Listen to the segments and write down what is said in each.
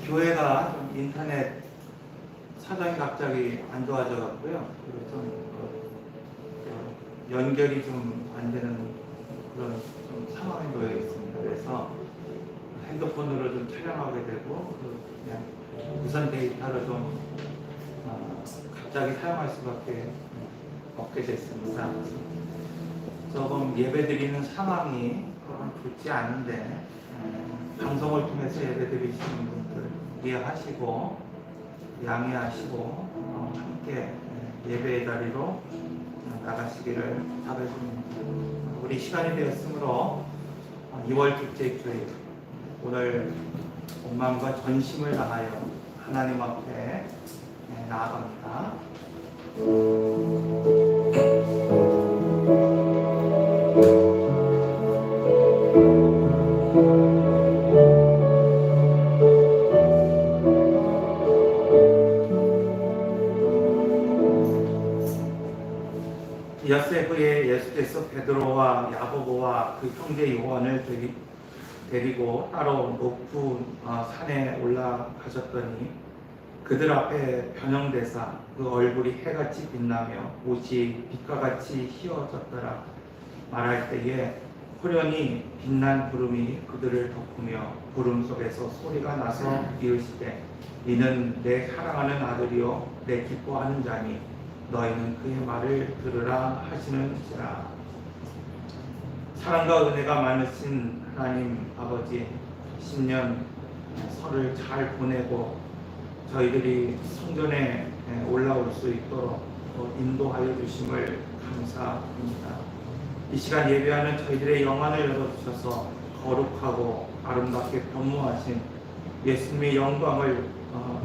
교회가 좀 인터넷 사정이 갑자기 안 좋아져 갖고요. 그리고 좀 연결이 좀 안 되는 그런 좀 상황에 놓여 있습니다. 그래서 핸드폰으로 좀 촬영하게 되고 그냥 무선 데이터를 좀 갑자기 사용할 수밖에 없게 됐습니다. 조금 예배드리는 상황이 좋지 않은데 방송을 통해서 예배드리시는 분들 이해하시고 양해하시고 함께 예배의 자리로 나가시기를 바라십니다. 우리 시간이 되었으므로 2월 둘째 주일 오늘 온 마음과 전심을 다하여 하나님 앞에 나아갑니다. 엿새 후에 예수께서 베드로와 야고보와 그 형제 요한을 데리고 따로 높은 산에 올라가셨더니 그들 앞에 변형되사 그 얼굴이 해같이 빛나며 옷이 빛과 같이 휘어졌더라. 말할 때에 호련히 빛난 구름이 그들을 덮으며 구름 속에서 소리가 나서 이르시되 이는 내 사랑하는 아들이요 내 기뻐하는 자니 너희는 그의 말을 들으라 하시는지라. 사랑과 은혜가 많으신 하나님 아버지, 10년 설을 잘 보내고 저희들이 성전에 올라올 수 있도록 인도하여 주심을 감사합니다. 이 시간 예배하는 저희들의 영안을 열어주셔서 거룩하고 아름답게 변모하신 예수님의 영광을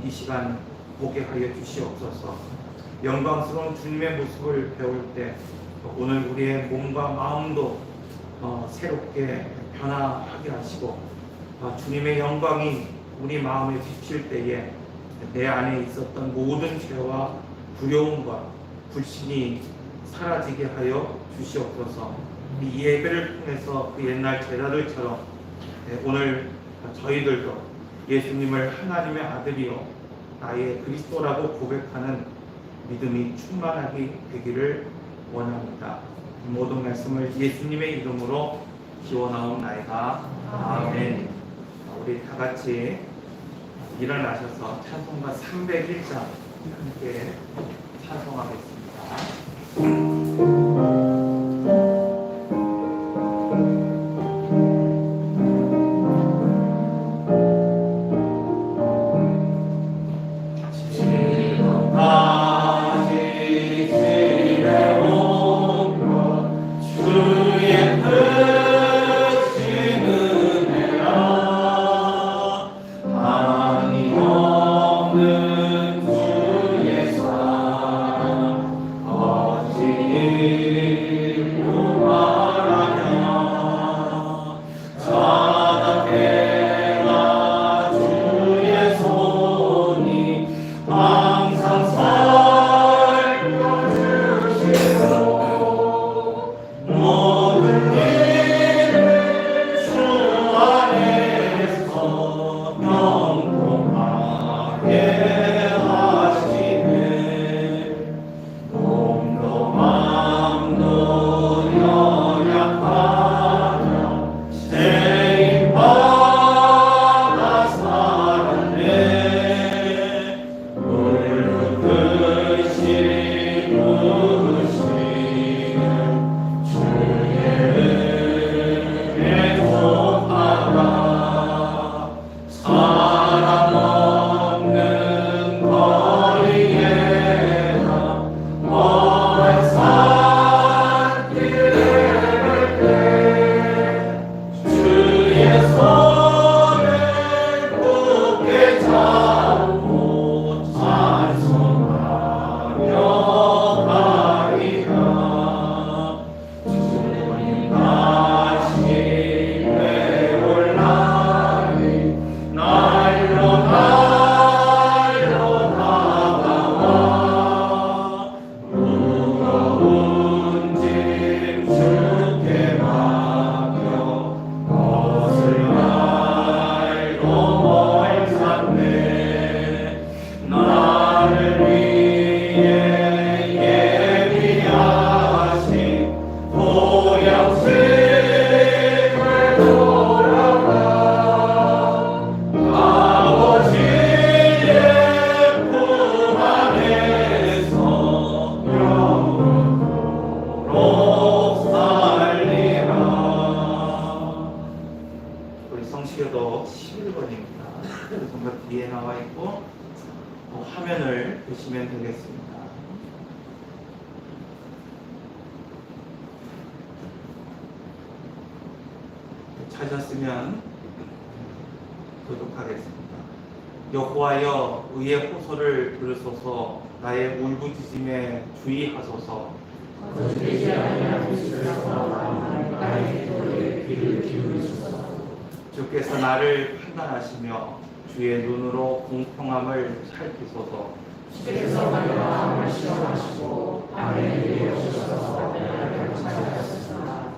이 시간 보게 하여 주시옵소서. 영광스러운 주님의 모습을 배울 때 오늘 우리의 몸과 마음도 새롭게 변화하게 하시고 주님의 영광이 우리 마음에 비칠 때에 내 안에 있었던 모든 죄와 두려움과 불신이 사라지게 하여 주시옵소서. 이 예배를 통해서 그 옛날 제자들처럼 오늘 저희들도 예수님을 하나님의 아들이요 나의 그리스도라고 고백하는 믿음이 충만하게 되기를 원합니다. 모든 말씀을 예수님의 이름으로 기원하옵나이다. 아멘. 우리 다 같이 일어나셔서 찬송가 301장 함께 찬송하겠습니다. 주의 사랑 어찌 좀 더 뒤에 나와 있고 화면을 보시면 되겠습니다. 찾았으면 도독하겠습니다. 여호와여 의의 호소를 들으소서. 나의 울부짖음에 주의하소서. 거짓되지 아니한 뜻을 나의 기도에 귀를 기울이소서. 주께서 나를 판단하시며 주의 눈으로 공평함을 살피소서. 주께서 나의 마음을 시험하시고 악에 이르셔서 나를 찾아주소서.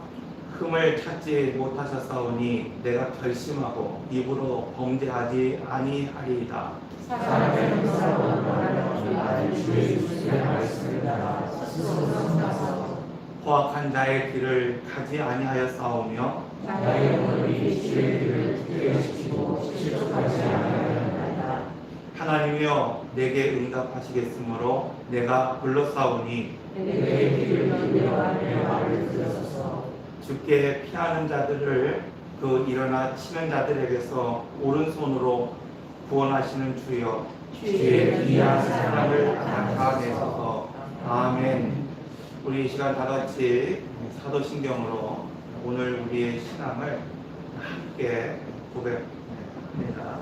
흠을 찾지 못하셨사오니 내가 결심하고 입으로 범죄하지 아니하리이다. 사람의 행사로 나를 주의 주시게 하였습니다. 스스로 성가서 포악한 자의 길을 가지 아니하였사오며 나의 머리 주의 길을 듣게 하시고 실족하지 아니하였나이다. 하나님이여 내게 응답하시겠으므로 내가 불렀사오니 내 길을 비며 내 말을 들으소서. 주께 피하는 자들을 그 일어나 치는 자들에게서 오른손으로 구원하시는 주여 주의 귀한 사랑을 나타내소서. 아멘. 우리 이 시간 다 같이 사도신경으로 오늘 우리의 신앙을 함께 고백합니다.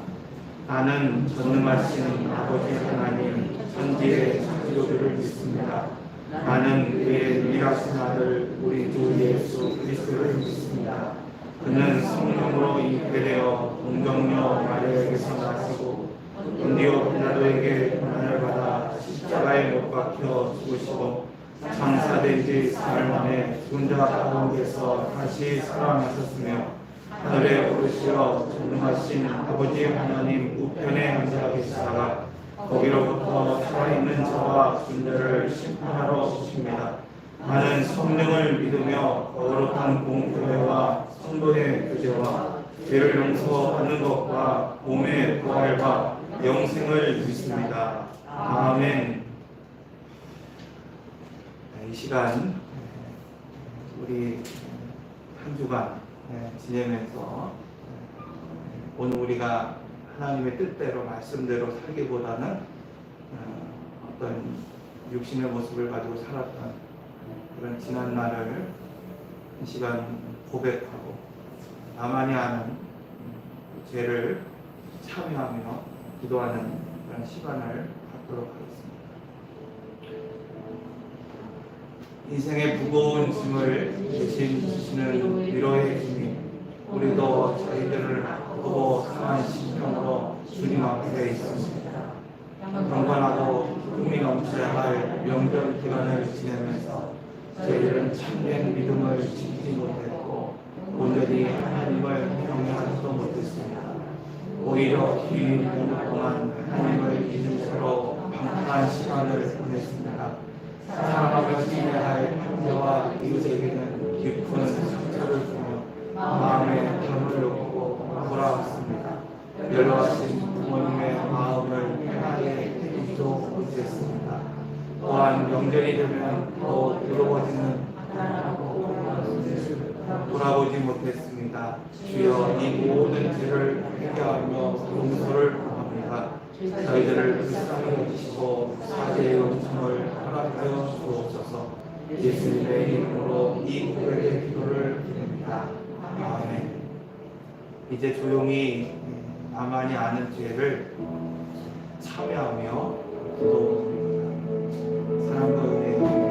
나는 전능하신 아버지 하나님 천지의 창조주를 믿습니다. 나는 그의 유일하신 아들 우리 주 예수 그리스도를 믿습니다. 그는 성령으로 잉태되어 동정녀 마리아에게서 나시고 본디오 빌라도에게 고난을 받아 십자가에 못 박혀 죽으시고 장사된 지 사흘 만에 죽은 자 가운데서 다시 살아나셨으며 하늘에 오르시어 전능하신 아버지 하나님 우편에 앉아 계시다가 거기로부터 살아있는 자와 존재를 심판하러 오십니다. 나는 성령을 믿으며 거룩한 공교회와 성도의 교제와 죄를 용서하는 것과 몸의 부활과 영생을 믿습니다. 아멘. 이 시간 우리 한 주간 지내면서 오늘 우리가 하나님의 뜻대로 말씀대로 살기보다는 어떤 육신의 모습을 가지고 살았던 그런 지난 날을 이 시간 고백하고 나만이 아는 죄를 참여하며 기도하는 그런 시간을 갖도록 하겠습니다. 인생의 무거운 짐을 대신 지시는 위로의 주님, 우리도 저희들을 보고 상한 심령으로 주님 앞에 있습니다. 경건하고 기쁨이 넘쳐야 할 명절 기간을 지내면서 저희들은 참된 믿음을 지키지 못했고 온전히 하나님을 경외하지도 못했습니다. 오히려 긴 오늘 동안 하나님을 잊은 채로 방탕한 시간을 보냈습니다. 사랑하며 지내야 할 형제와 이웃에게는 깊은 상처를 주며 마음에 담을 놓고 돌아왔습니다. 연로하신 부모님의 마음을 편하게 해주지도 못했습니다. 또한 명절이 되면 더욱 괴로워지는 돌아보지 못했습니다. 주여 이 모든 죄를 회개하며 용서를 구합니다. 저희들을 불쌍히 여기시고 사죄의 은총을 허락하여 주옵소서. 예수님의 이름으로 이 고백의 기도를 드립니다. 아멘. 이제 조용히 나만이 아는 죄를 참여하며 기도드립니다. 사랑과 은혜 오늘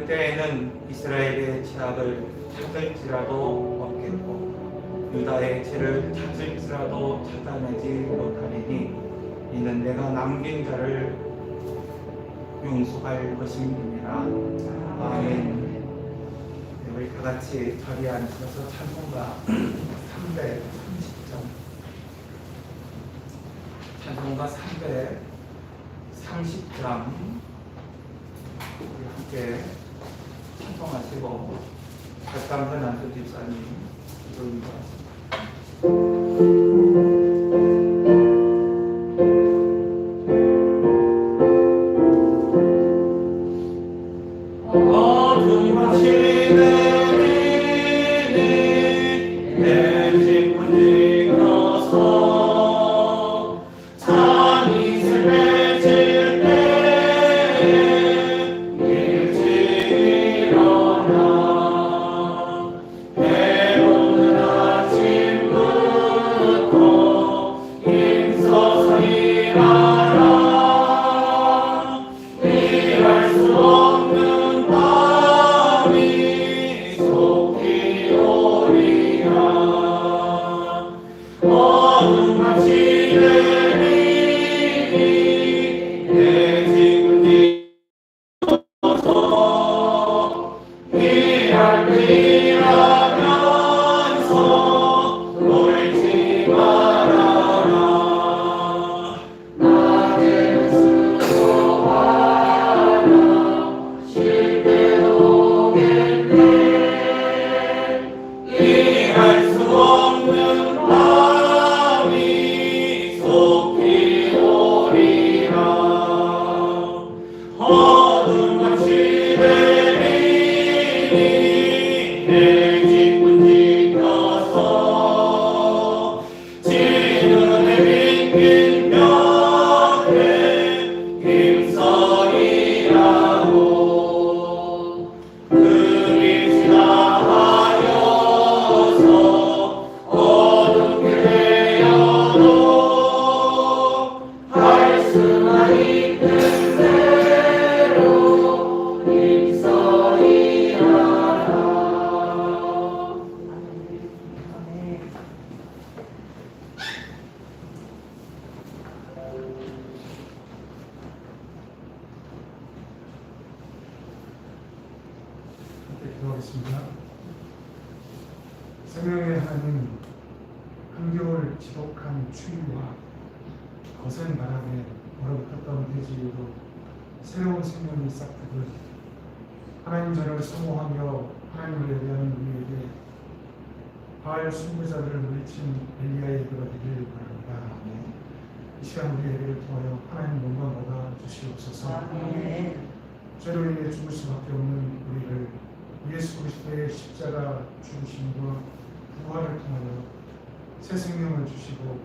그때에는 이스라엘의 죄악을 찾을지라도 없겠고 유다의 죄를 찾을지라도 찾아내지 못하리니 이는 내가 남긴 자를 용서할 것임이니라. 아멘. 네, 우리 다 같이 자리에 앉아서 찬송가 330장 찬송가 330장 우리 함께 찬송하시고 박강선 안수 집사님 기도입니다. 기도하겠습니다. 생명의 하나님, 한겨울 지독한 추위와 거센 바람에 얼어붙었던 대지에도 새로운 생명이 싹트듯 하나님 전을 사모하며 하나님을 예배하는 우리에게 바알 숭배자들을 물리친 엘리야의 예배가 되길 바랍니다. 이 시간 우리 예배를 통하여 하나님 영광 받아 주시옵소서. 죄로 인해 죽을 수밖에 없는 우리를 예수 그리스도의 십자가 죽으심과 부활을 통하여 새 생명을 주시고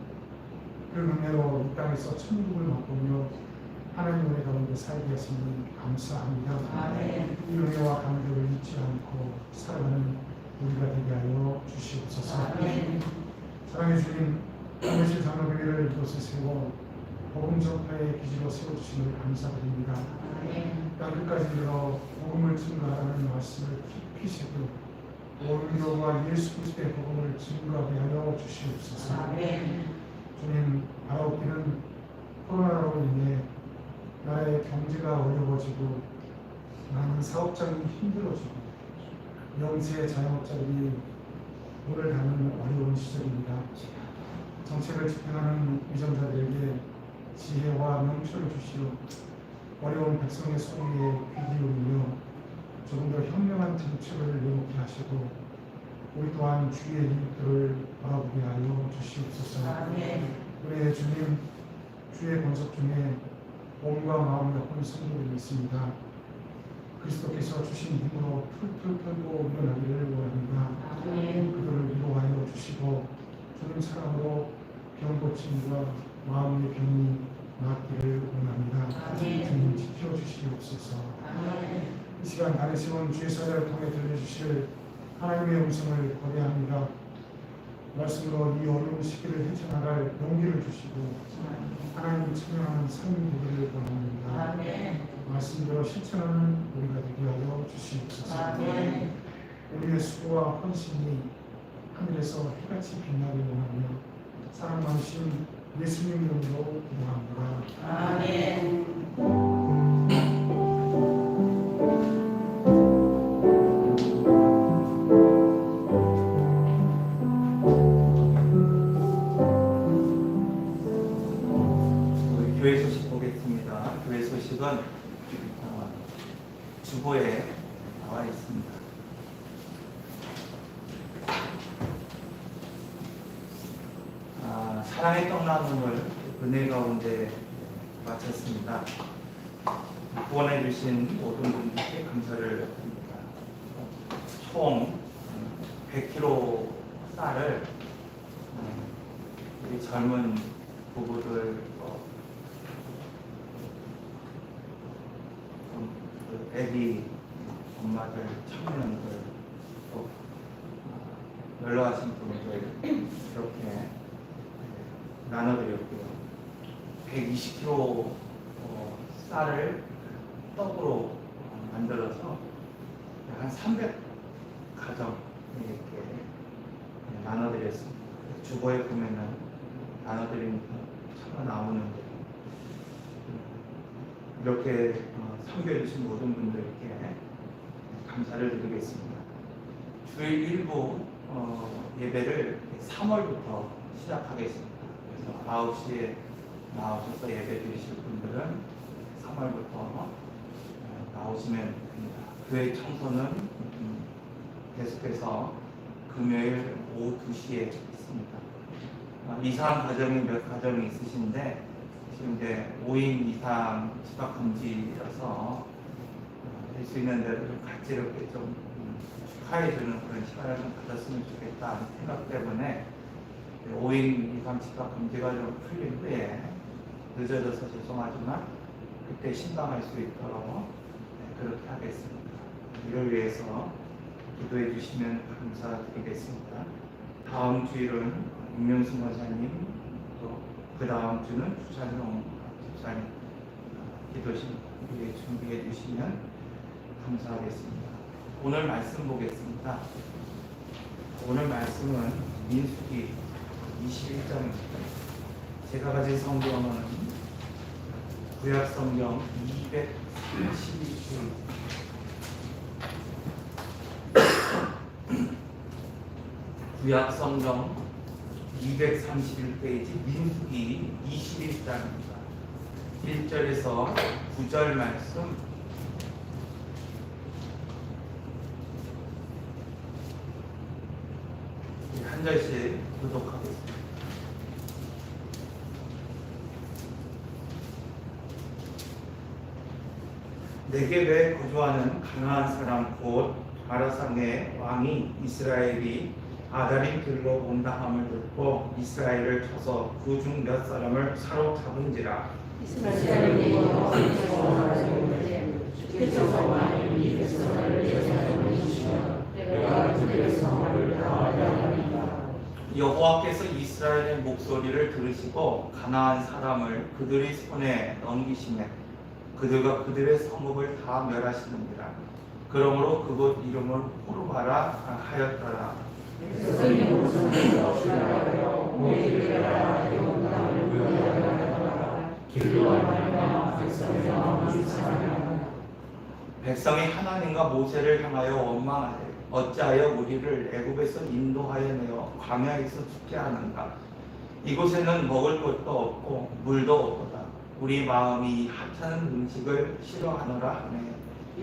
그 은혜로 이 땅에서 천국을 맛보며 하나님 은혜 가운데 살게 하시니 감사합니다. 이 은혜와 감격을 잊지 않고 살아가는 우리가 되게 하여 주시옵소서. 사랑해 주님, 하늘실 장로교회를 이곳에 세워 복음 전파의 기지로 세워주심을 감사드립니다. 땅 끝까지 들어 복음을 증거하라는 말씀을 깊이 새겨 오늘과 예수 그리스도의 복음을 증거하게 하여 주시옵소서. 주님, 바라옵기는 코로나로 인해 나라의 경제가 어려워지고 많은 사업장이 힘들어지고 영세 자영업자들이 문을 닫는 어려운 시절입니다. 정책을 집행하는 위정자들에게 지혜와 명철을 주시어 어려운 백성의 소리에 귀 기울이며 조금 더 현명한 정책을 내놓게 하시고 우리 또한 주의 일들을 바라보게 하여 주시옵소서. 우리의 주님, 주의 권속 중에 몸과 마음과 혼이 성도들이 있습니다. 그리스도께서 주신 힘으로 풀풀 털고 일어나기를 원합니다. 그들을 위로하여 주시고 주님 사랑으로 병 고침과 마음의 병이 낫기를 원합니다. 주님 지켜주시옵소서. 이 시간 단에 세운 주의 사자를 통해 들려주실 하나님의 음성을 거대합니다. 말씀으로 이 어려운 시기를 헤쳐나갈 용기를 주시고 하나님을 찬양하는 삶이 되기를 원합니다. 말씀대로 실천하는 우리가 되게 하여 주시옵소서. 아멘. 우리의 수고와 헌신이 하늘에서 해같이 빛나게 원하며 사랑 많으신 예수님 이름으로 기도합니다. 아멘. 우리 교회 소식 보겠습니다. 교회 소식은 주보에 나와 있습니다. 사랑의 떡나눔을 은혜 가운데 마쳤습니다. 후원해 주신 모든 분들께 감사를 드립니다. 총 100kg 쌀을 우리 젊은 부부들 애기 엄마들, 청년들, 또 연로하신 분들 이렇게 나눠드렸고요. 120kg 쌀을 떡으로 만들어서 한 300가정 이렇게 나눠드렸습니다. 주보에 보면은 나눠드리니까 차가 나오는데 이렇게 섬겨주신 모든 분들께 감사를 드리겠습니다. 주일 일부 예배를 3월부터 시작하겠습니다. 그래서 9시에 나오셔서 예배 드리실 분들은 3월부터 나오시면 됩니다. 교회 청소는 계속해서 금요일 오후 2시에 있습니다. 이상 가정이 몇 가정이 있으신데 지금 이제 5인 이상 집합 금지라서 될 수 있는 대로 좀 같이 이렇게 좀 축하해주는 그런 시간을 좀 가졌으면 좋겠다는 생각 때문에 5인 이상 집합 금지가 좀 풀린 후에 늦어져서 죄송하지만 그때 신방할 수 있도록 그렇게 하겠습니다. 이를 위해서 기도해 주시면 감사드리겠습니다. 다음 주일은 임명수 원사님, 또 그 다음 주는 주찬용 집사님 기도실 위해 준비해 주시면 감사하겠습니다. 오늘 말씀 보겠습니다. 오늘 말씀은 민수기 21장입니다. 제가 가진 성경은 구약 성경 232쪽 구약 성경 231페이지 민수기 21장입니다. 1절에서 9절 말씀 한 절씩 교독하겠습니다. 네겝에 거주하는 가나안 사람 곧 아라상의 왕이 이스라엘이 아다림 들로 온다 함을 듣고 이스라엘을 쳐서 그 중 몇 사람을 사로잡은지라. 이스라엘이 주께서 왕의 이 백성을 제사장으로 주시며 내가 그들의 성을 다하려 하리이다. 여호와께서 이스라엘의 목소리를 들으시고 가나안 사람을 그들의 손에 넘기시매 그들과 그들의 성읍을 다 멸하시느니라. 그러므로 그곳 이름을 호르바라 하였더라. 백성이 하나님과 모세를 향하여 원망하되 어찌하여 우리를 애굽에서 인도하여 내어 광야에서 죽게 하는가. 이곳에는 먹을 것도 없고 물도 없도다. 우리 마음이 하찮은 음식을 싫어하노라 하네.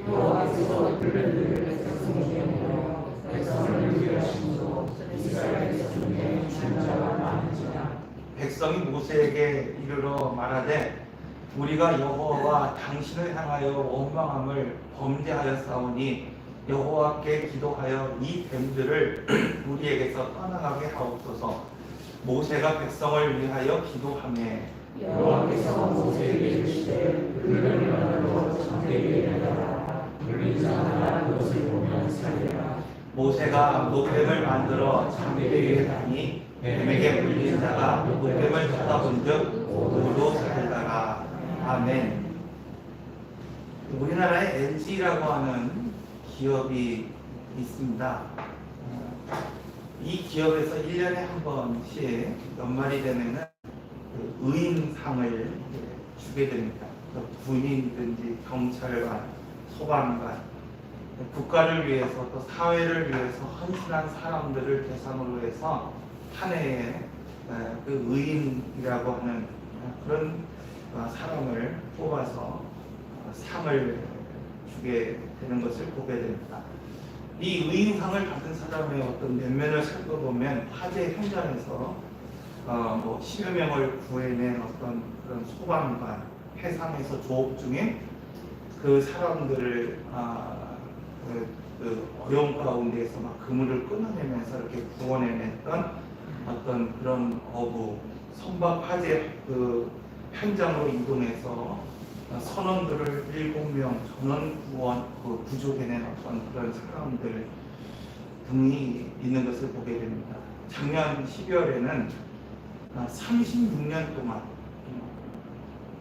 여호와께서 그들을 백성에게 보내어 백성을 위하시고 이스라엘에서 중에 장자가 많은지라. 백성이 모세에게 이르러 말하되 우리가 여호와와 당신을 향하여 원망함을 범죄하였사오니 여호와께 기도하여 이 뱀들을 우리에게서 떠나가게 하옵소서. 모세가 백성을 위하여 기도하매 여호와께서 모세에게 이르시되 그들을 일어나서 장대위에 내려라. 물린 자 하나 그것을 보면 살리라. 모세가 노뱀을 만들어 장대 위에 다니 뱀에게 물린 자가 노뱀을 쳐다본즉 모두 살리더라. 아멘. 우리나라에 LG라고 하는 기업이 있습니다. 이 기업에서 1년에 한 번씩 연말이 되면은 그 의인상을 주게 됩니다. 군인이든지 경찰관, 소방관, 국가를 위해서 또 사회를 위해서 헌신한 사람들을 대상으로 해서 한 해에 그 의인이라고 하는 그런 사람을 뽑아서 상을 주게 되는 것을 보게 됩니다. 이 의인상을 받은 사람의 어떤 면면을 살펴보면 화재 현장에서 뭐 10여 명을 구해낸 어떤 그런 소방관, 해상에서 조업 중인 그 사람들을 그 어려운 가운데에서 막 그물을 끊어내면서 이렇게 구원해냈던 어떤 그런 어부, 선박 화재 그 현장으로 이동해서 선원들을 7명 전원 구원, 구조해낸 어떤 그런 사람들 등이 있는 것을 보게 됩니다. 작년 12월에는 36년 동안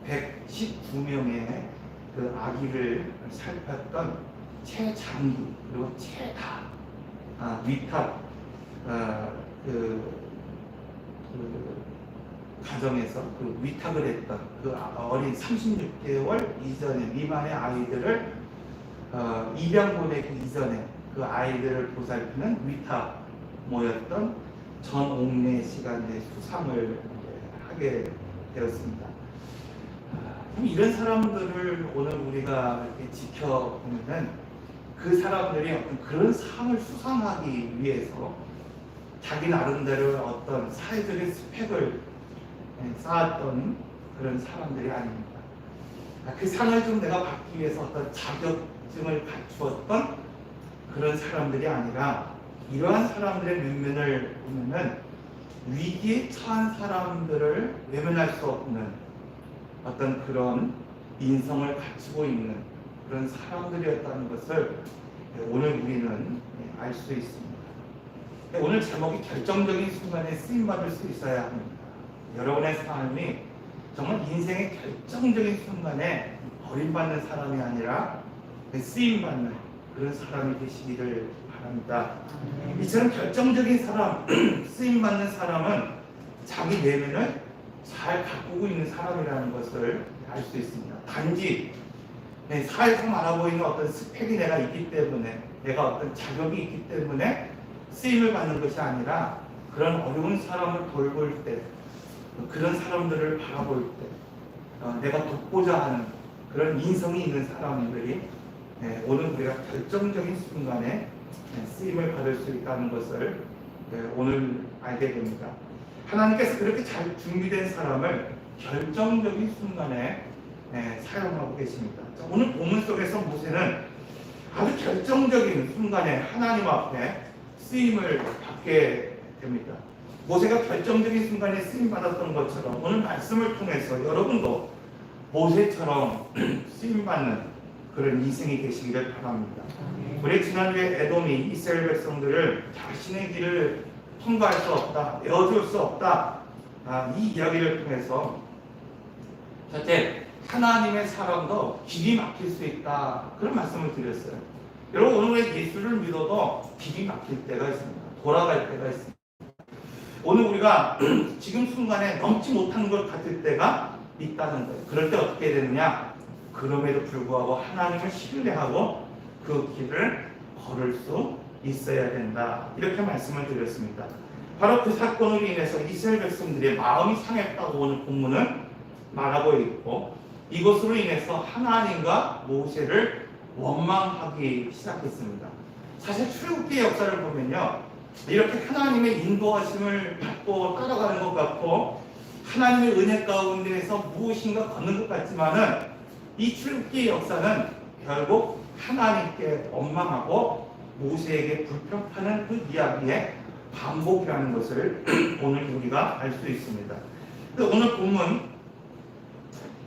119명의 그 아기를 살폈던 최장기 그리고 최다 위탁 가정에서 그 위탁을 했던 그 어린 36개월 이전에 미만의 아이들을 입양 보내기 이전에 그 아이들을 보살피는 위탁 모였던 전옥래 씨가 이제 수상을 하게 되었습니다. 이런 사람들을 오늘 우리가 이렇게 지켜보면 그 사람들이 어떤 그런 상을 수상하기 위해서 자기 나름대로 어떤 사회적인 스펙을 쌓았던 그런 사람들이 아닙니다. 그 상을 좀 내가 받기 위해서 어떤 자격증을 갖추었던 그런 사람들이 아니라 이러한 사람들의 면면을 보면은 위기에 처한 사람들을 외면할 수 없는 어떤 그런 인성을 갖추고 있는 그런 사람들이었다는 것을 오늘 우리는 알 수 있습니다. 오늘 제목이 결정적인 순간에 쓰임받을 수 있어야 합니다. 여러분의 삶이 정말 인생의 결정적인 순간에 버림받는 사람이 아니라 쓰임받는 그런 사람이 되시기를 바랍니다. 이처럼 결정적인 사람, 쓰임받는 사람은 자기 내면을 잘 가꾸고 있는 사람이라는 것을 알 수 있습니다. 단지 사회에서 말하고 있는 어떤 스펙이 내가 있기 때문에, 내가 어떤 자격이 있기 때문에 쓰임을 받는 것이 아니라 그런 어려운 사람을 돌볼 때, 그런 사람들을 바라볼 때 내가 돕고자 하는 그런 인성이 있는 사람들이 오늘 우리가 결정적인 순간에 쓰임을 받을 수 있다는 것을 오늘 알게 됩니다. 하나님께서 그렇게 잘 준비된 사람을 결정적인 순간에 사용하고 계십니다. 오늘 본문 속에서 모세는 아주 결정적인 순간에 하나님 앞에 쓰임을 받게 됩니다. 모세가 결정적인 순간에 쓰임 받았던 것처럼 오늘 말씀을 통해서 여러분도 모세처럼 쓰임 받는 그런 인생이 되시기를 바랍니다. 우리 지난주에 에돔이 이스라엘 백성들을 자신의 길을 통과할 수 없다, 내어줄 수 없다, 이 이야기를 통해서 첫째, 하나님의 사랑도 길이 막힐 수 있다, 그런 말씀을 드렸어요. 여러분, 오늘 예수를 믿어도 길이 막힐 때가 있습니다. 돌아갈 때가 있습니다. 오늘 우리가 지금 순간에 넘지 못하는 것 같을 때가 있다는 거예요. 그럴 때 어떻게 되느냐? 그럼에도 불구하고 하나님을 신뢰하고 그 길을 걸을 수 있어야 된다, 이렇게 말씀을 드렸습니다. 바로 그 사건으로 인해서 이스라엘 백성들의 마음이 상했다고 오늘 본문은 말하고 있고, 이것으로 인해서 하나님과 모세를 원망하기 시작했습니다. 사실 출애굽기의 역사를 보면요, 이렇게 하나님의 인도하심을 받고 따라가는 것 같고 하나님의 은혜 가운데에서 무엇인가 걷는 것 같지만은 이 출애굽기의 역사는 결국 하나님께 원망하고 모세에게 불평하는 그 이야기의 반복이라는 것을 오늘 우리가 알 수 있습니다. 오늘 본문에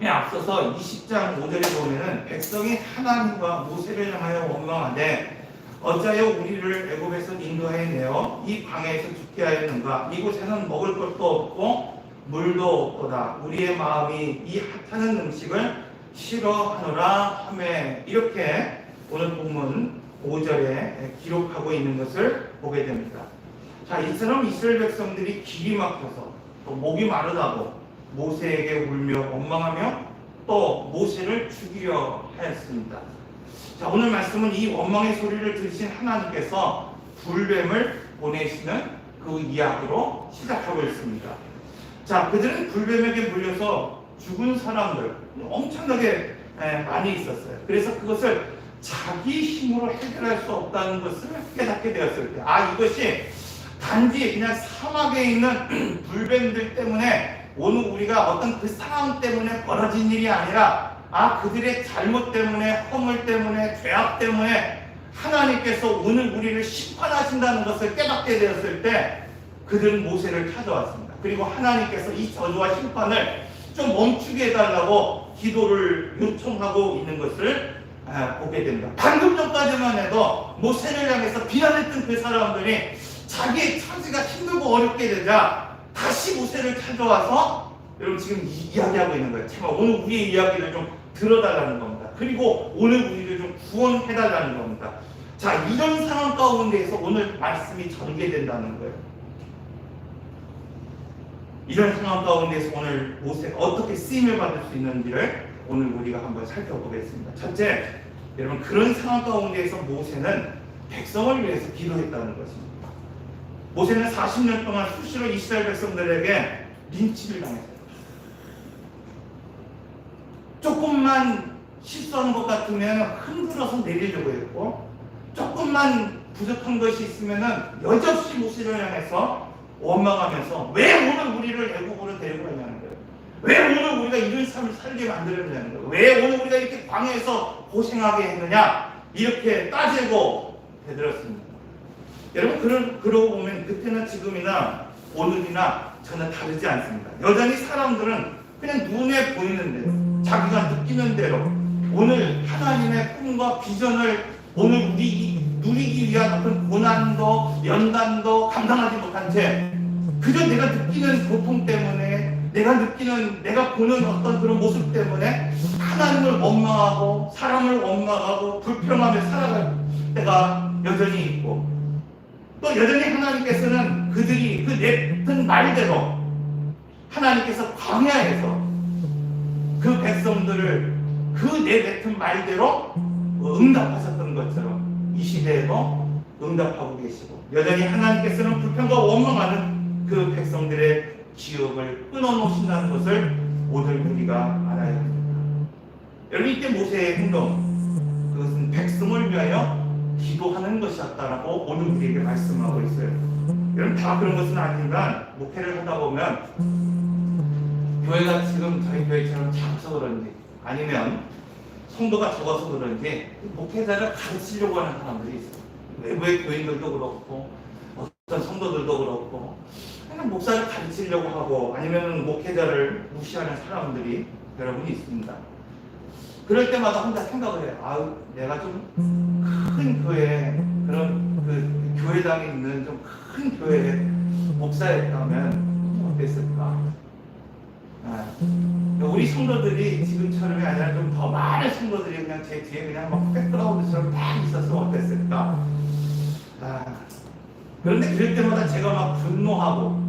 앞서서 20장 5절에 보면은 백성이 하나님과 모세를 향하여 원망하되 어찌하여 우리를 애굽에서 인도하여 내어 이 광야에서 죽게 하였는가? 이곳에는 먹을 것도 없고 물도 없도다. 우리의 마음이 이 핫하는 음식을 싫어하노라 하매 이렇게 오늘 본문 5절에 기록하고 있는 것을 보게 됩니다. 자, 이처럼 이스라엘 백성들이 길이 막혀서 또 목이 마르다고 모세에게 울며 원망하며 또 모세를 죽이려 하였습니다. 자, 오늘 말씀은 이 원망의 소리를 들으신 하나님께서 불뱀을 보내시는 그 이야기로 시작하고 있습니다. 자, 그들은 불뱀에게 물려서 죽은 사람들 엄청나게 많이 있었어요. 그래서 그것을 자기 힘으로 해결할 수 없다는 것을 깨닫게 되었을 때, 이것이 단지 그냥 사막에 있는 불뱀들 때문에 오늘 우리가 어떤 그 상황 때문에 벌어진 일이 아니라 그들의 잘못 때문에, 허물 때문에, 죄악 때문에 하나님께서 오늘 우리를 심판하신다는 것을 깨닫게 되었을 때 그들은 모세를 찾아왔습니다. 그리고 하나님께서 이 저주와 심판을 좀 멈추게 해달라고 기도를 요청하고 있는 것을 보게 됩니다. 방금 전까지만 해도 모세를 향해서 비난했던 그 사람들이 자기의 처지가 힘들고 어렵게 되자 다시 모세를 찾아와서 여러분 지금 이야기하고 있는 거예요. 제발 오늘 우리의 이야기를 좀 들어달라는 겁니다. 그리고 오늘 우리를 좀 구원해달라는 겁니다. 자, 이런 상황 가운데에서 오늘 말씀이 전개된다는 거예요. 이런 상황 가운데서 오늘 모세가 어떻게 쓰임을 받을 수 있는지를 오늘 우리가 한번 살펴보겠습니다. 첫째, 여러분 그런 상황 가운데에서 모세는 백성을 위해서 기도했다는 것입니다. 모세는 40년 동안 수시로 이스라엘 백성들에게 린치를 당했어요. 조금만 실수하는 것 같으면 흔들어서 내리려고 했고, 조금만 부족한 것이 있으면 여지없이 모세를 향해서 원망하면서 왜 오늘 우리를 애국으로 데리고 가냐는 거예요. 왜 오늘 우리가 이런 삶을 살게 만들었냐는 거예요. 왜 오늘 우리가 이렇게 광야에서 고생하게 했느냐, 이렇게 따지고 되들었습니다. 여러분 그러고 보면 그때나 지금이나 오늘이나 전혀 다르지 않습니다. 여전히 사람들은 그냥 눈에 보이는 대로, 자기가 느끼는 대로 오늘 하나님의 꿈과 비전을 오늘 누리기 위한 어떤 고난도 연단도 감당하지 못한 채 그저 내가 느끼는 고통 때문에, 내가 보는 어떤 그런 모습 때문에 하나님을 원망하고 사람을 원망하고 불평하며 살아갈 때가 여전히 있고, 또 여전히 하나님께서는 그들이 그 냈던 말대로 하나님께서 광야에서 그 백성들을 그 내뱉은 말대로 응답하셨던 것처럼 이 시대에도 응답하고 계시고, 여전히 하나님께서는 불평과 원망하는 그 백성들의 기업을 끊어놓으신다는 것을 오늘 우리가 알아야 합니다. 여러분, 이때 모세의 행동, 그것은 백성을 위하여 기도하는 것이었다라고 오늘 우리에게 말씀하고 있어요. 여러분, 다 그런 것은 아니지만 목회를 하다 보면 교회가 지금 저희 교회처럼 작아서 그런지 아니면 성도가 적어서 그런지 목회자를 가르치려고 하는 사람들이 있어요. 외부의 교인들도 그렇고 어떤 성도들도 그렇고 그냥 목사를 가르치려고 하고 아니면 목회자를 무시하는 사람들이 여러분이 있습니다. 그럴 때마다 혼자 생각을 해요. 내가 좀 큰 교회, 그런 그 교회당에 있는 좀 큰 교회의 목사였다면 어땠을까? 우리 성도들이 지금처럼이 아니라 좀 더 많은 성도들이 그냥 제 뒤에 그냥 막 백그라운드처럼 딱 있었으면 어땠을까? 그런데 그럴 때마다 제가 막 분노하고,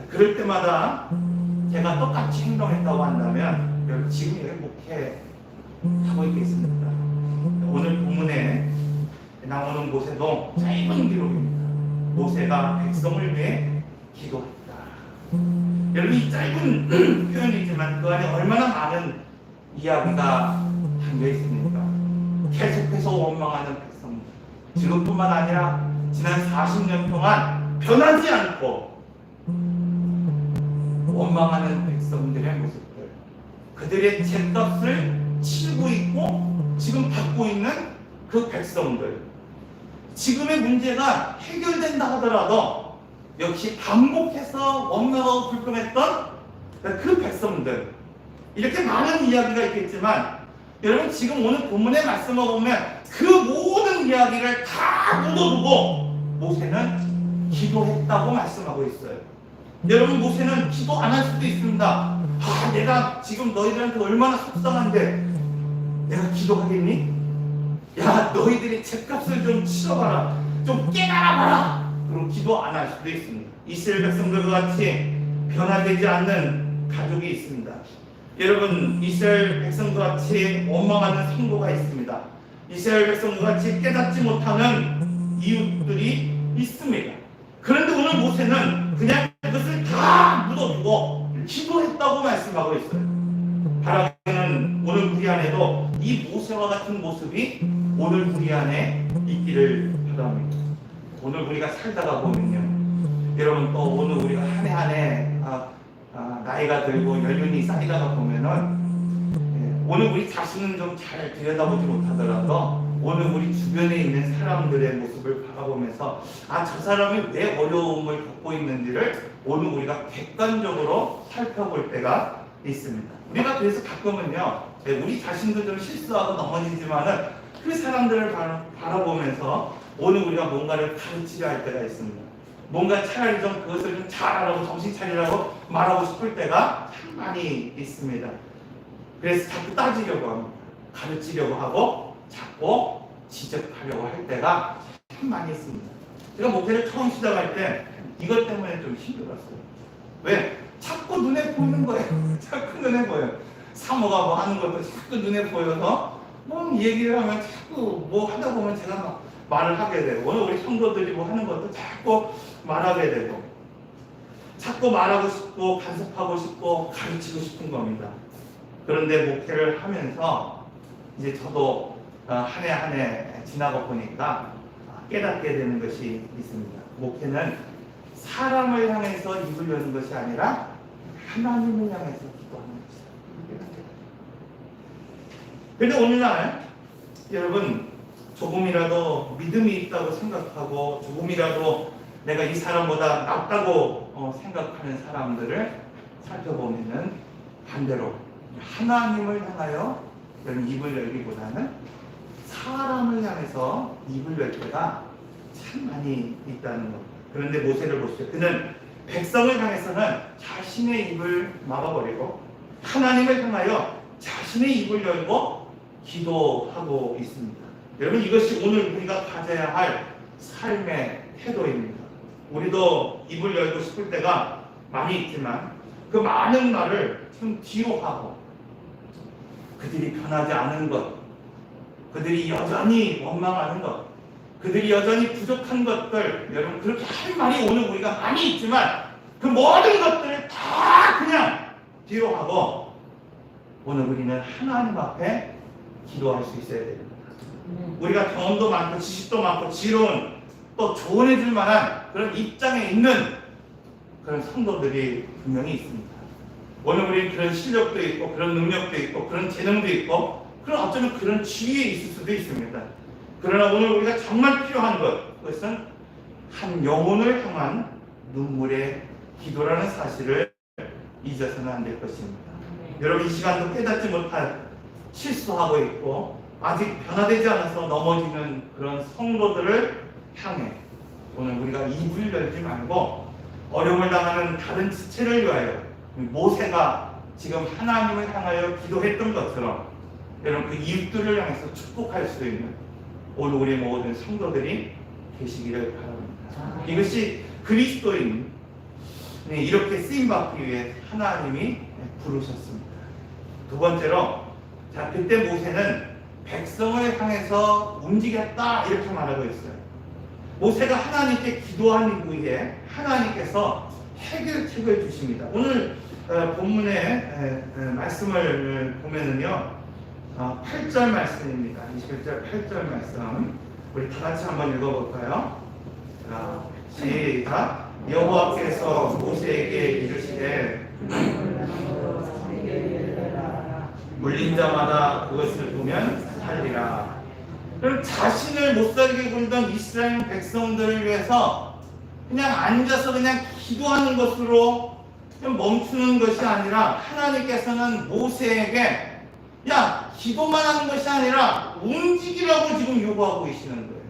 그럴 때마다 제가 똑같이 행동했다고 한다면 지금 여기 목회하고 있겠습니까? 오늘 본문에 나오는 모세도 짧은 기록입니다. 모세가 백성을 위해 기도했다. 여러분, 이 짧은 표현이지만 그 안에 얼마나 많은 이야기가 담겨 있습니까? 계속해서 원망하는 백성들, 지금뿐만 아니라 지난 40년 동안 변하지 않고 원망하는 백성들의 모습들, 그들의 죗값을 치르고 있고 지금 받고 있는 그 백성들, 지금의 문제가 해결된다 하더라도 역시 반복해서 원망하고 불평했던 그 백성들, 이렇게 많은 이야기가 있겠지만 여러분, 지금 오늘 본문의 말씀을 보면 그 모든 이야기를 다 묻어두고 모세는 기도했다고 말씀하고 있어요. 여러분, 모세는 기도 안 할 수도 있습니다. 내가 지금 너희들한테 얼마나 속상한데 내가 기도하겠니? 야, 너희들이 죗값을 좀 치러봐라, 좀 깨달아봐라. 그럼 기도 안 할 수도 있습니다. 이스라엘 백성들과 같이 변화되지 않는 가족이 있습니다. 여러분, 이스라엘 백성과 같이 원망하는 성도가 있습니다. 이스라엘 백성과 같이 깨닫지 못하는 이웃들이 있습니다. 그런데 오늘 모세는 그냥 그것을 다 묻어두고 기도했다고 말씀하고 있어요. 바라기는 오늘 우리 안에도 이 모세와 같은 모습이 오늘 우리 안에 있기를 바랍니다. 오늘 우리가 살다가 보면요, 여러분, 또 오늘 우리가 한 해 한 해 나이가 들고 연륜이 쌓이다가 보면은 오늘 우리 자신은 좀 잘 들여다보지 못하더라도 오늘 우리 주변에 있는 사람들의 모습을 바라보면서 저 사람이 왜 어려움을 겪고 있는지를 오늘 우리가 객관적으로 살펴볼 때가 있습니다. 우리가 그래서 가끔은요, 우리 자신도 좀 실수하고 넘어지지만은 그 사람들을 바라보면서 오늘 우리가 뭔가를 가르치려 할 때가 있습니다. 뭔가 차라리 좀 그것을 좀 잘하라고 정신 차리라고 말하고 싶을 때가 참 많이 있습니다. 그래서 자꾸 따지려고 합니다. 가르치려고 하고 자꾸 지적하려고 할 때가 참 많이 있습니다. 제가 목회를 처음 시작할 때 이것 때문에 좀 힘들었어요. 왜? 자꾸 눈에 보이는 거예요. 자꾸 눈에 보여요. 사모가 뭐 하는 것도 자꾸 눈에 보여서 뭐 얘기를 하면 자꾸 뭐 하다 보면 제가 막 말을 하게 되고, 오늘 우리 성도들이 뭐 하는 것도 자꾸 말하게 되고, 자꾸 말하고 싶고 간섭하고 싶고 가르치고 싶은 겁니다. 그런데 목회를 하면서 이제 저도 한 해 한 해 지나고 보니까 깨닫게 되는 것이 있습니다. 목회는 사람을 향해서 입을 여는 것이 아니라 하나님을 향해서 기도하는 것이다. 그런데 오늘날 여러분, 조금이라도 믿음이 있다고 생각하고 조금이라도 내가 이 사람보다 낫다고 생각하는 사람들을 살펴보면은 반대로 하나님을 향하여 입을 열기보다는 사람을 향해서 입을 열 때가 참 많이 있다는 것. 그런데 모세를 보시죠. 그는 백성을 향해서는 자신의 입을 막아버리고 하나님을 향하여 자신의 입을 열고 기도하고 있습니다. 여러분, 이것이 오늘 우리가 가져야 할 삶의 태도입니다. 우리도 입을 열고 싶을 때가 많이 있지만 그 많은 말을 좀 뒤로 하고, 그들이 변하지 않은 것, 그들이 여전히 원망하는 것, 그들이 여전히 부족한 것들, 여러분, 그렇게 할 말이 오늘 우리가 많이 있지만 그 모든 것들을 다 그냥 뒤로 하고 오늘 우리는 하나님 앞에 기도할 수 있어야 됩니다. 우리가 경험도 많고 지식도 많고 지혜로운, 또 조언해줄 만한 그런 입장에 있는 그런 성도들이 분명히 있습니다. 오늘 우리는 그런 실력도 있고 그런 능력도 있고 그런 재능도 있고 그런 어쩌면 그런 지위에 있을 수도 있습니다. 그러나 오늘 우리가 정말 필요한 것, 그것은 한 영혼을 향한 눈물의 기도라는 사실을 잊어서는 안 될 것입니다. 여러분, 이 시간도 깨닫지 못한, 실수하고 있고 아직 변화되지 않아서 넘어지는 그런 성도들을 향해 오늘 우리가 입을 열지 말고 어려움을 당하는 다른 지체를 위하여 모세가 지금 하나님을 향하여 기도했던 것처럼 여러분 그 이웃들을 향해서 축복할 수 있는 오늘 우리 모든 성도들이 되시기를 바랍니다. 이것이 그리스도인 이렇게 쓰임받기 위해 하나님이 부르셨습니다. 두 번째로, 그때 모세는 백성을 향해서 움직였다 이렇게 말하고 있어요. 모세가 하나님께 기도한 이후에 하나님께서 해결책을 주십니다. 오늘 본문의 말씀을 보면은요, 8절 말씀입니다. 21절 8절 말씀 우리 다 같이 한번 읽어볼까요? 자, 시작. 여호와께서 모세에게 이르시되 물린 자마다 그것을 보면 살리라. 그럼 자신을 못 살게 굴던 이스라엘 백성들을 위해서 그냥 앉아서 그냥 기도하는 것으로 그냥 멈추는 것이 아니라 하나님께서는 모세에게 야, 기도만 하는 것이 아니라 움직이라고 지금 요구하고 계시는 거예요.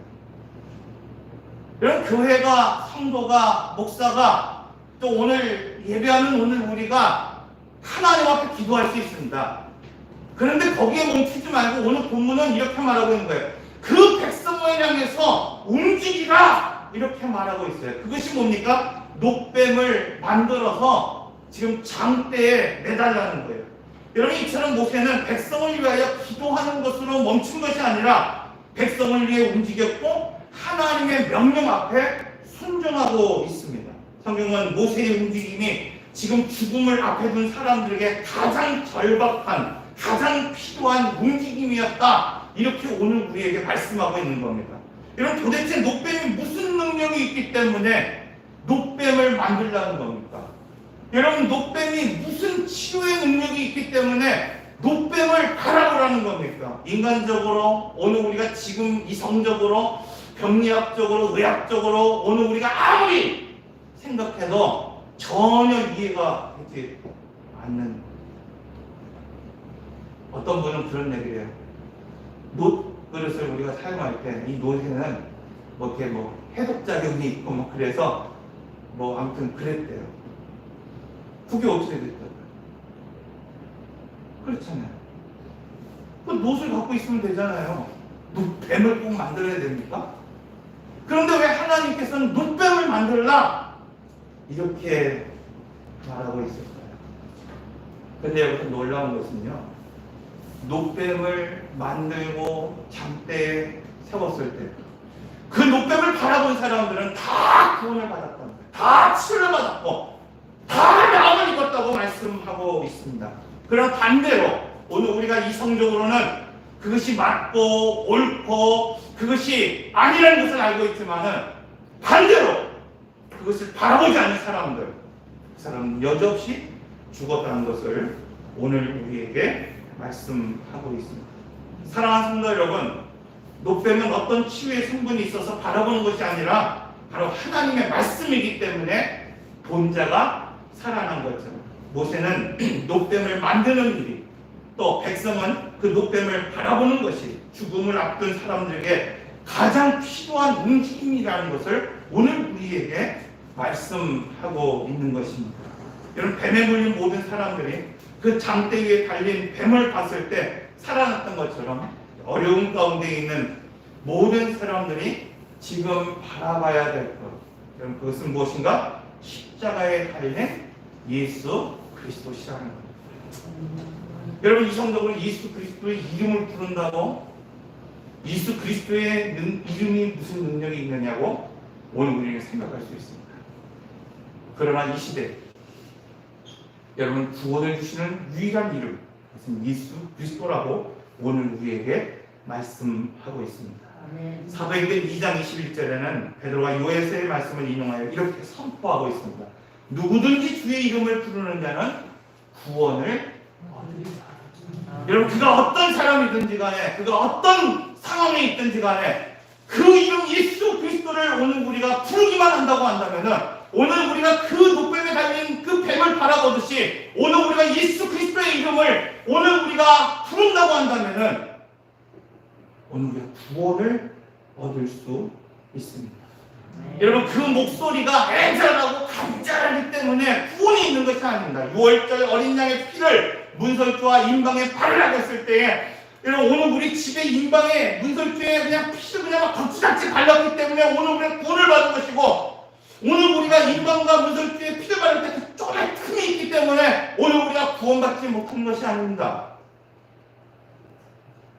여러분, 교회가, 성도가, 목사가, 또 오늘 예배하는 오늘 우리가 하나님 앞에 기도할 수 있습니다. 그런데 거기에 멈추지 말고 오늘 본문은 이렇게 말하고 있는 거예요. 그 백성을 향해서 움직이라 이렇게 말하고 있어요. 그것이 뭡니까? 녹뱀을 만들어서 지금 장대에 매달라는 거예요. 여러분, 이처럼 모세는 백성을 위하여 기도하는 것으로 멈춘 것이 아니라 백성을 위해 움직였고 하나님의 명령 앞에 순종하고 있습니다. 성경은 모세의 움직임이 지금 죽음을 앞에 둔 사람들에게 가장 절박한, 가장 필요한 움직임이었다. 이렇게 오늘 우리에게 말씀하고 있는 겁니다. 여러분, 도대체 녹뱀이 무슨 능력이 있기 때문에 녹뱀을 만들라는 겁니까? 여러분, 녹뱀이 무슨 치유의 능력이 있기 때문에 녹뱀을 바라보라는 겁니까? 인간적으로, 오늘 우리가 지금 이성적으로, 병리학적으로, 의학적으로 오늘 우리가 아무리 생각해도 전혀 이해가 되지 않는, 어떤 분은 그런 얘기를 해요. 놋 그릇을 우리가 사용할 때 이 놋에는 뭐 이렇게 뭐 해독작용이 있고 뭐 그래서 뭐 아무튼 그랬대요. 그게 어떻게 됐다고요? 그렇잖아요. 그 놋을 갖고 있으면 되잖아요. 놋뱀을 꼭 만들어야 됩니까? 그런데 왜 하나님께서는 놋뱀을 만들라? 이렇게 말하고 있을까요? 근데 여기서 놀라운 것은요, 놋뱀을 만들고 장대에 세웠을 때 그 놋뱀을 바라본 사람들은 다 구원을 받았다는 거예요. 다 치료를 받았고 다 나음을 입었다고 말씀하고 있습니다. 그럼 반대로 오늘 우리가 이성적으로는 그것이 맞고 옳고 그것이 아니라는 것을 알고 있지만은 반대로 그것을 바라보지 않는 사람들, 그 사람은 여지없이 죽었다는 것을 오늘 우리에게 말씀하고 있습니다. 사랑하는 성도 여러분, 놋뱀은 어떤 치유의 성분이 있어서 바라보는 것이 아니라 바로 하나님의 말씀이기 때문에 본자가 살아난 거죠. 모세는 놋뱀을 만드는 일이, 또 백성은 그 놋뱀을 바라보는 것이 죽음을 앞둔 사람들에게 가장 필요한 움직임이라는 것을 오늘 우리에게 말씀하고 있는 것입니다. 여러분, 뱀에 물린 모든 사람들이 그 장대 위에 달린 뱀을 봤을 때 살아났던 것처럼 어려움 가운데 있는 모든 사람들이 지금 바라봐야 될 것, 여러분, 그것은 무엇인가? 십자가에 달린 예수 그리스도시라는 겁니다. 여러분, 이성적으로 예수 그리스도의 이름을 부른다고 예수 그리스도의 이름이 무슨 능력이 있느냐고 오늘 우리는 생각할 수 있습니다. 그러나 이 시대, 여러분, 구원을 주시는 유일한 이름, 그것은 예수 그리스도라고 오늘 우리에게 말씀하고 있습니다. 사도행전 2장 21절에는 베드로가 요에서의 말씀을 인용하여 이렇게 선포하고 있습니다. 누구든지 주의 이름을 부르는 자는 구원을 얻으리라. 여러분, 그가 어떤 사람이든지 간에, 그가 어떤 상황에 있든지 간에 그 이름 예수 그리스도를 오늘 우리가 부르기만 한다고 한다면은, 오늘 우리가 그 녹뱀에 달린 그 뱀을 바라보듯이 오늘 우리가 예수 그리스도의 이름을 오늘 우리가 부른다고 한다면은 오늘 우리가 구원을 얻을 수 있습니다. 여러분, 그 목소리가 애절하고 간절하기 때문에 구원이 있는 것이 아닙니다. 6월절 어린 양의 피를 문설주와 인방에 발라댔을 때에, 여러분, 오늘 우리 집에 인방에 문설주에 그냥 피를 그냥 막 거치같이 발랐기 때문에 오늘 우리가 구원을 받은 것이고, 오늘 우리가 인방과 문설주에 피를 바를 때 그 쪼매 틈이 있기 때문에 오늘 우리가 구원받지 못한 것이 아닙니다.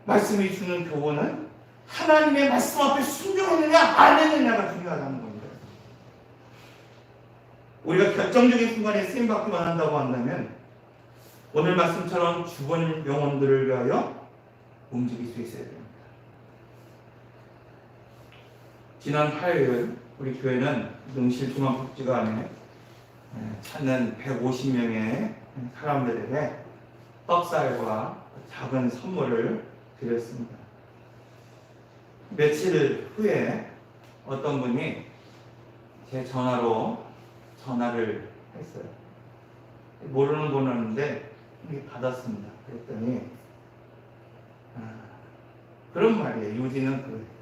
말씀이 주는 교훈은 하나님의 말씀 앞에 순종했느냐 안 했느냐가 중요하다는 겁니다. 우리가 결정적인 순간에 쓰임받기만 한다고 한다면 오늘 말씀처럼 죽은 영혼들을 위하여 움직일 수 있어야 됩니다. 지난 화요일 우리 교회는 능실 중앙복지관에 찾는 150명의 사람들에게 떡살과 작은 선물을 드렸습니다. 며칠 후에 어떤 분이 제 전화로 전화를 했어요. 모르는 번호인데 받았습니다. 그랬더니 그런 말이에요. 요지는 그래요.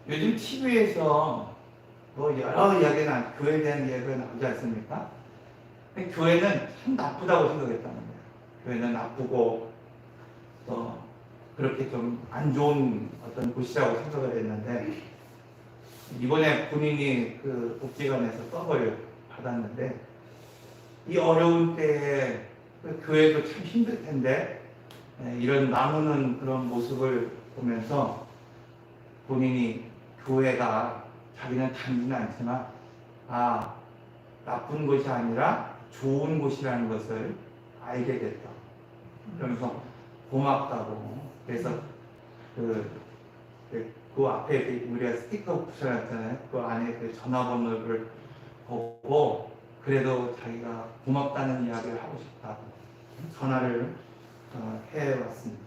요즘 TV에서 뭐 여러 이야기가 교회에 대한 이야기가 나오지 않습니까? 근데 교회는 참 나쁘다고 생각했다는 거예요. 교회는 나쁘고 또 그렇게 좀 안 좋은 어떤 곳이라고 생각을 했는데, 이번에 본인이 그 복지관에서 떡을 받았는데, 이 어려운 때에 그 교회도 참 힘들 텐데 이런 나누는 그런 모습을 보면서 본인이 교회가 자기는 다니지는 않지만 나쁜 곳이 아니라 좋은 곳이라는 것을 알게 됐다. 그러면서 고맙다고. 그래서 그 앞에 우리가 스티커 붙여놨잖아요. 그 안에 그 전화번호를 보고 그래도 자기가 고맙다는 이야기를 하고 싶다고 전화를 해왔습니다.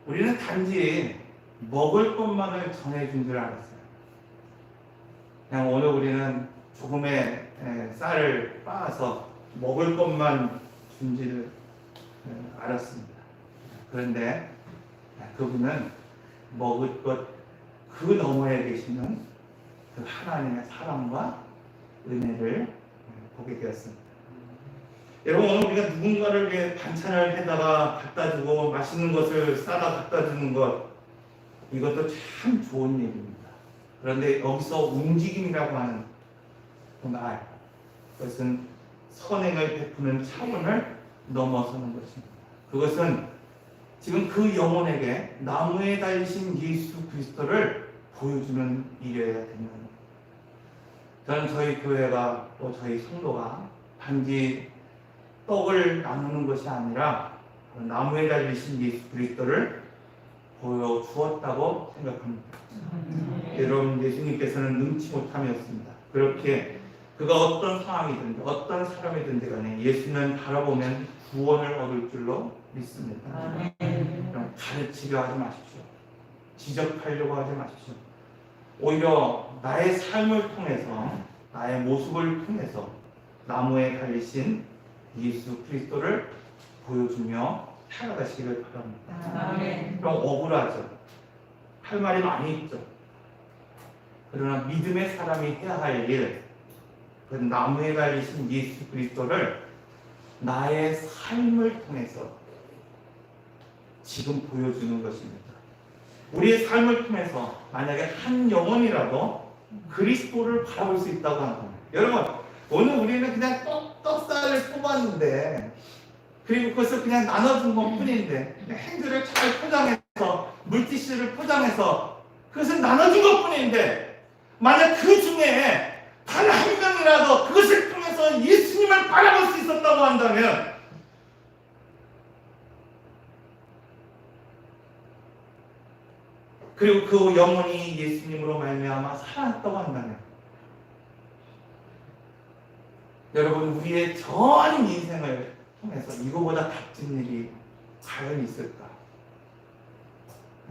우리는 단지 먹을 것만을 전해준 줄 알았어요. 그냥 오늘 우리는 조금의 쌀을 빻아서 먹을 것만 준 줄 알았습니다. 그런데 그분은 먹을 것 그 너머에 계시는 그 하나님의 사랑과 은혜를 보게 되었습니다. 여러분, 오늘 우리가 누군가를 위해 반찬을 해다가 갖다 주고 맛있는 것을 싸다 갖다 주는 것, 이것도 참 좋은 일입니다. 그런데 여기서 움직임이라고 하는 말, 그것은 선행을 베푸는 차원을 넘어서는 것입니다. 그것은 지금 그 영혼에게 나무에 달리신 예수 그리스도를 보여주는 일이어야 됩니다. 저는 저희 교회가 또 저희 성도가 단지 떡을 나누는 것이 아니라 나무에 달리신 예수 그리스도를 보여주었다고 생각합니다. 여러분, 예수님께서는 능치 못함이었습니다. 그렇게 그가 어떤 상황이든 어떤 사람이든 간에 예수는 바라보면 구원을 얻을 줄로 믿습니다. 그럼 가르치려 하지 마십시오. 지적하려고 하지 마십시오. 오히려 나의 삶을 통해서, 나의 모습을 통해서 나무에 달리신 예수 그리스도를 보여주며 살아가시기를 바랍니다. 그럼 억울하죠. 할 말이 많이 있죠. 그러나 믿음의 사람이 해야 할 일, 그 나무에 달리신 예수 그리스도를 나의 삶을 통해서 지금 보여주는 것입니다. 우리의 삶을 통해서 만약에 한 영혼이라도 그리스도를 바라볼 수 있다고 한다면, 여러분, 오늘 우리는 그냥 떡살을 뽑았는데, 그리고 그것을 그냥 나눠준 것 뿐인데, 행주를 잘 포장해서, 물티슈를 포장해서 그것을 나눠준 것 뿐인데, 만약 그 중에 단 한 명이라도 그것을 통해서 예수님을 바라볼 수 있었다고 한다면, 그리고 그 영혼이 예수님으로 말미암아 살아났다고 한다면, 여러분, 우리의 전 인생을 통해서 이거보다 값진 일이 과연 있을까?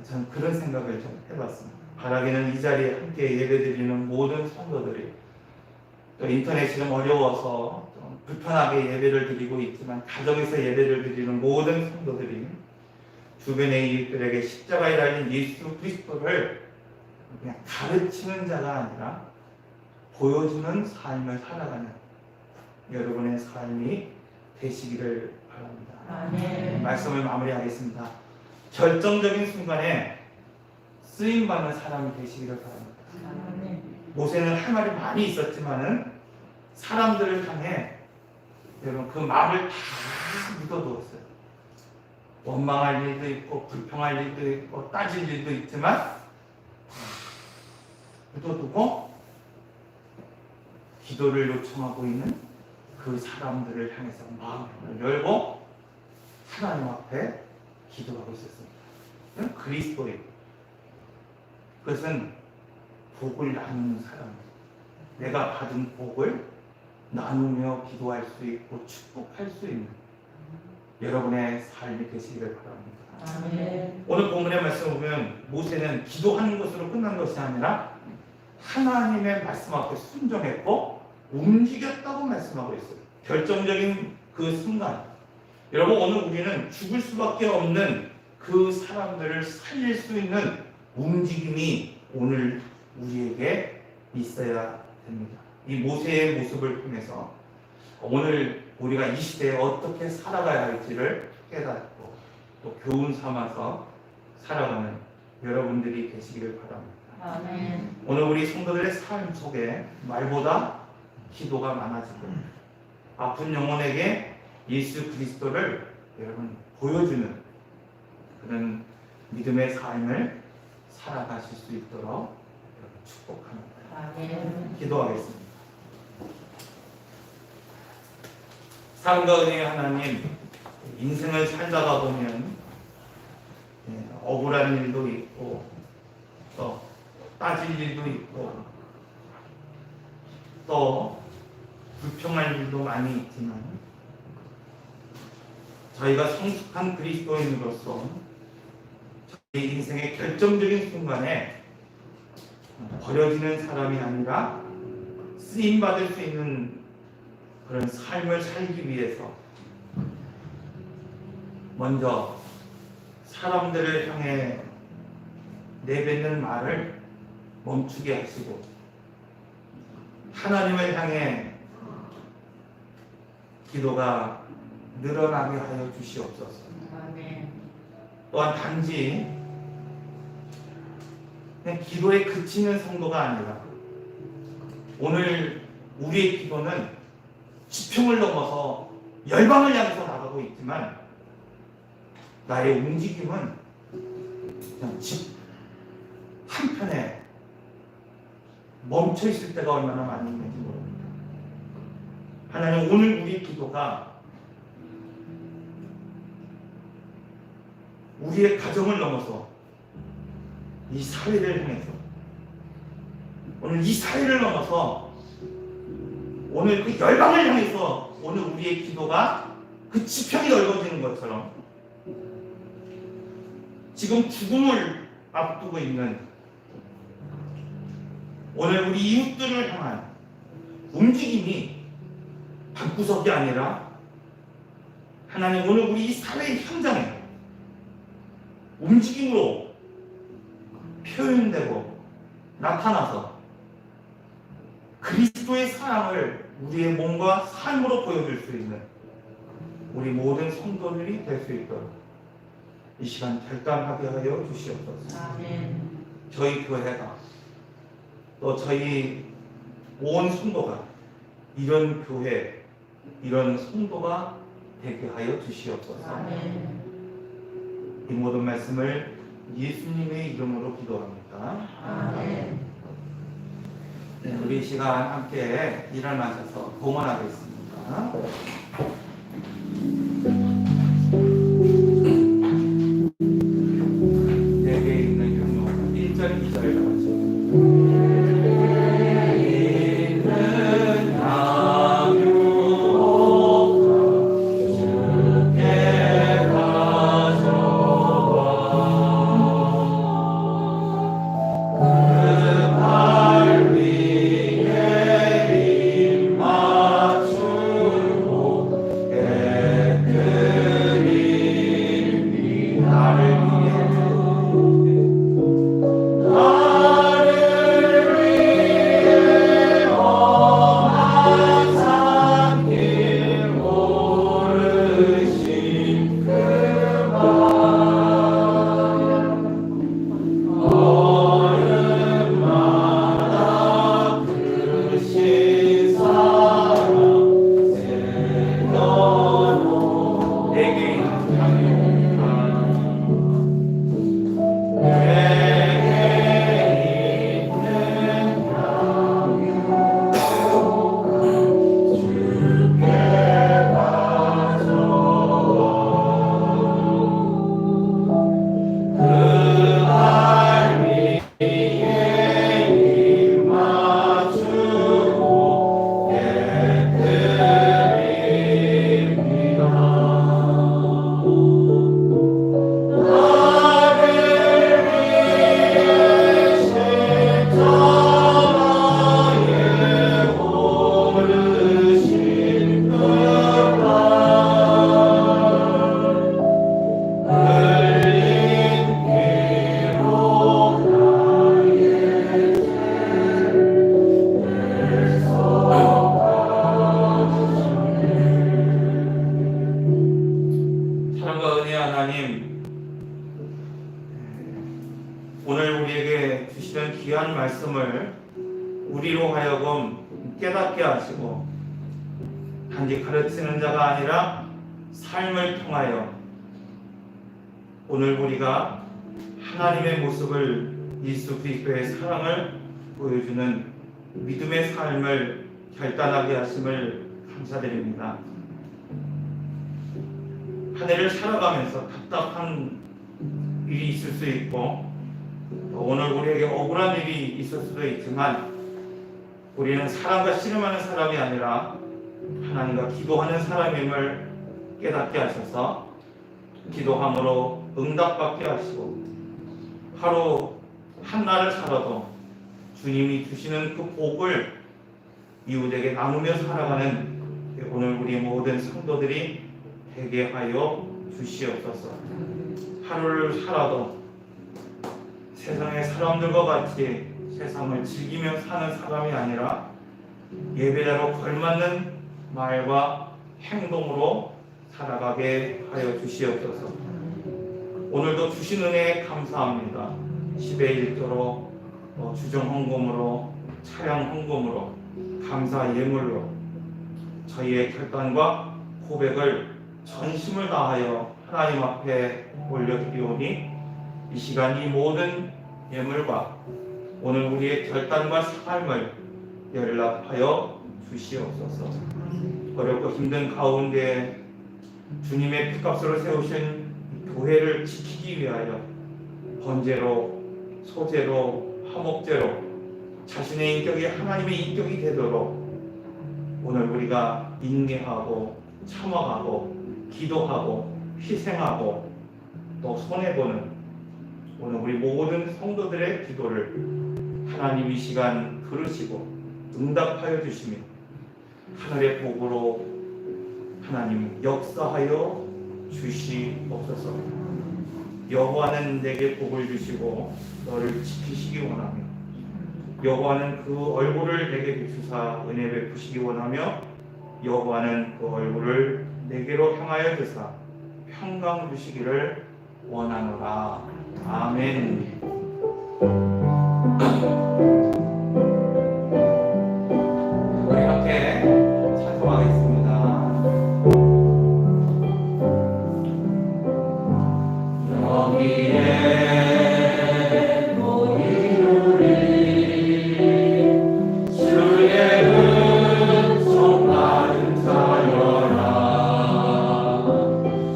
저는 그런 생각을 좀 해봤습니다. 바라기는 이 자리에 함께 예배드리는 모든 성도들이, 또 인터넷이 좀 어려워서 좀 불편하게 예배를 드리고 있지만 가정에서 예배를 드리는 모든 성도들이 주변의 이웃들에게 십자가에 달린 예수 그리스도를 그냥 가르치는 자가 아니라 보여주는 삶을 살아가는 여러분의 삶이 되시기를 바랍니다. 아멘. 말씀을 마무리하겠습니다. 결정적인 순간에 쓰임받는 사람이 되시기를 바랍니다. 아멘. 모세는 할 말이 많이 있었지만은 사람들을 향해 여러분 그 말을 다 묻어두었어요. 원망할 일도 있고 불평할 일도 있고 따질 일도 있지만 묻어두고 기도를 요청하고 있는 그 사람들을 향해서 마음을 열고 하나님 앞에 기도하고 있었습니다. 이건 그리스도예요. 그것은 복을 나누는 사람입니다. 내가 받은 복을 나누며 기도할 수 있고 축복할 수 있는 여러분의 삶이 되시기를 바랍니다. 아멘. 오늘 본문의 말씀을 보면 모세는 기도하는 것으로 끝난 것이 아니라 하나님의 말씀 앞에 순종했고 움직였다고 말씀하고 있어요. 결정적인 그 순간, 여러분, 오늘 우리는 죽을 수밖에 없는 그 사람들을 살릴 수 있는 움직임이 오늘 우리에게 있어야 됩니다. 이 모세의 모습을 통해서 오늘 우리가 이 시대에 어떻게 살아가야 할지를 깨닫고 또 교훈 삼아서 살아가는 여러분들이 되시기를 바랍니다. 아멘. 오늘 우리 성도들의 삶 속에 말보다 기도가 많아지고 아픈 영혼에게 예수 그리스도를 여러분 보여주는 그런 믿음의 삶을 살아가실 수 있도록 여러분 축복합니다. 아멘. 기도하겠습니다. 사랑과 은혜의 하나님, 인생을 살다가 보면 억울한 일도 있고 또 따질 일도 있고 또 불평할 일도 많이 있지만 저희가 성숙한 그리스도인으로서 저희 인생의 결정적인 순간에 버려지는 사람이 아니라 쓰임받을 수 있는 그런 삶을 살기 위해서 먼저 사람들을 향해 내뱉는 말을 멈추게 하시고 하나님을 향해 기도가 늘어나게 하여 주시옵소서. 아멘. 또한 단지 그냥 기도에 그치는 성도가 아니라 오늘 우리의 기도는 지평을 넘어서 열방을 향해서 나가고 있지만 나의 움직임은 그냥 집 한편에 멈춰 있을 때가 얼마나 많이 있는지 모릅니다. 하나님, 오늘 우리 기도가 우리의 가정을 넘어서 이 사회를 향해서 오늘 이 사회를 넘어서 오늘 그 열방을 향해서 오늘 우리의 기도가 그 지평이 넓어지는 것처럼 지금 죽음을 앞두고 있는 오늘 우리 이웃들을 향한 움직임이 방구석이 아니라 하나님 오늘 우리 이 사회의 현장에 움직임으로 표현되고 나타나서 그리스도의 사랑을 우리의 몸과 삶으로 보여줄 수 있는 우리 모든 성도들이 될 수 있도록 이 시간 결단하게 하여 주시옵소서. 아멘. 저희 교회가 또 저희 온 성도가 이런 교회, 이런 성도가 되게 하여 주시옵소서. 아멘. 이 모든 말씀을 예수님의 이름으로 기도합니다. 아멘. 네, 우리 이 시간 함께 일어나셔서 봉헌하겠습니다. 내게 있는 경로 1절, 2절 나가시고 말씀을 우리로 하여금 깨닫게 하시고 단지 가르치는 자가 아니라 삶을 통하여 오늘 우리가 하나님의 모습을 예수 그리스도의 사랑을 보여주는 믿음의 삶을 결단하게 하심을 감사드립니다. 한 해를 살아가면서 답답한 일이 있을 수 있고 오늘 우리에게 억울한 일이 있을 수도 있지만 우리는 사람과 씨름하는 사람이 아니라 하나님과 기도하는 사람임을 깨닫게 하셔서 기도함으로 응답받게 하시고 하루 한날을 살아도 주님이 주시는 그 복을 이웃에게 나누며 살아가는 오늘 우리 모든 성도들이 되게 하여 주시옵소서. 하루를 살아도 세상의 사람들과 같이 세상을 즐기며 사는 사람이 아니라 예배자로 걸맞는 말과 행동으로 살아가게 하여 주시옵소서. 오늘도 주신 은혜에 감사합니다. 10의 1조로 주정 헌금으로 차량 헌금으로 감사 예물로 저희의 결단과 고백을 전심을 다하여 하나님 앞에 올려드리오니 이 시간 이 모든 예물과 오늘 우리의 결단과 삶을 연락하여 주시옵소서. 어렵고 힘든 가운데 주님의 피값으로 세우신 교회를 지키기 위하여 번제로, 소제로, 화목제로 자신의 인격이 하나님의 인격이 되도록 오늘 우리가 인내하고 참아가고 기도하고 희생하고 또 손해보는 오늘 우리 모든 성도들의 기도를 하나님 이 시간 들으시고 응답하여 주시며 하늘의 복으로 하나님 역사하여 주시옵소서. 여호와는 내게 복을 주시고 너를 지키시기 원하며 여호와는 그 얼굴을 내게 비추사 은혜 베푸시기 원하며 여호와는 그 얼굴을 내게로 향하여 드사 평강 주시기를 원하노라. 아멘. 우리 함께 찬송하겠습니다. 여기에 모인 우리 주의 은총 받은 자여라.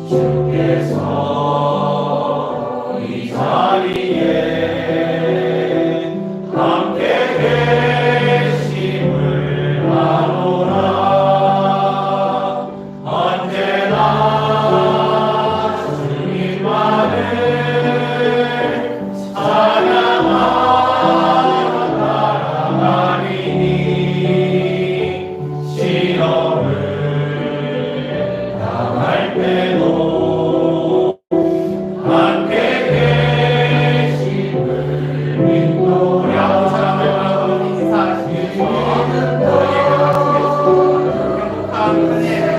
주께서 이 자리에 함께 계심을 아노라. 언제나 주님만을 사랑하며 따라가리니 시험을 당할 때도 함께 계심을 믿고 우리 아무 사람을 바라보는 인사하시니 너희에게 하시겠습니다. 행복한 은혜